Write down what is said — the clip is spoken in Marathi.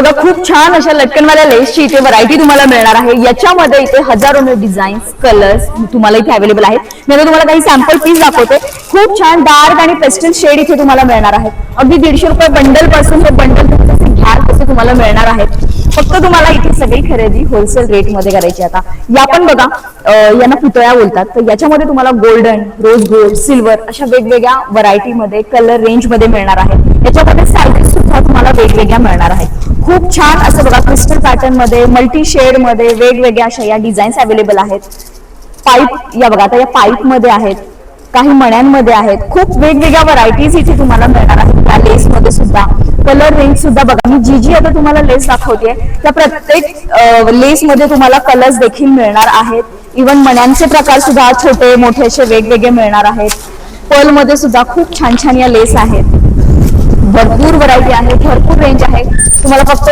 बघा खूप छान अशा लटकनवाल्या लेसची इथे व्हरायटी तुम्हाला मिळणार आहे. याच्यामध्ये इथे हजारोने डिझाईन्स कलर्स तुम्हाला इथे अवेलेबल आहेत. मी आता तुम्हाला काही सॅम्पल पीस दाखवते. खूप छान डार्क आणि पेस्टल शेड इथे तुम्हाला मिळणार आहेत. अगदी 150 रुपये बंडल पासून हे बंडल तुम्ही घ्याल तसे तुम्हाला मिळणार आहेत. फक्त तुम्हाला इथे सगळी खरेदी होलसेल रेट मध्ये करायची. आता या पण बघा यांना पुतळ्या बोलतात. तर याच्यामध्ये तुम्हाला गोल्डन, रोज गोल्ड, सिल्वर अशा वेगवेगळ्या व्हरायटी मध्ये कलर रेंज मध्ये मिळणार आहेत. याच्यामध्ये साईजेस सुद्धा तुम्हाला वेगवेगळ्या मिळणार आहेत. खूप छान असं बघा क्रिस्टल पॅटर्न मध्ये, मल्टी शेड मध्ये वेगवेगळ्या अशा या डिझाईन्स अवेलेबल आहेत. पाईप या बघा, आता या पाईप मध्ये आहेत, काही मण्यांमध्ये आहेत. खूप वेगवेगळ्या व्हरायटीज इथे तुम्हाला मिळणार आहेत. त्या लेस मध्ये सुद्धा कलर रेंज सुद्धा बघा, मी जी आता तुम्हाला लेस दाखवते त्या प्रत्येक लेस मध्ये तुम्हाला कलर्स देखील मिळणार आहेत. इव्हन मण्यांचे प्रकार सुद्धा छोटे मोठे असे वेगवेगळे मिळणार आहेत. पर्ल मध्ये सुद्धा खूप छान छान या लेस आहेत. भरपूर व्हरायटी आहे, भरपूर रेंज आहे. तुम्हाला फक्त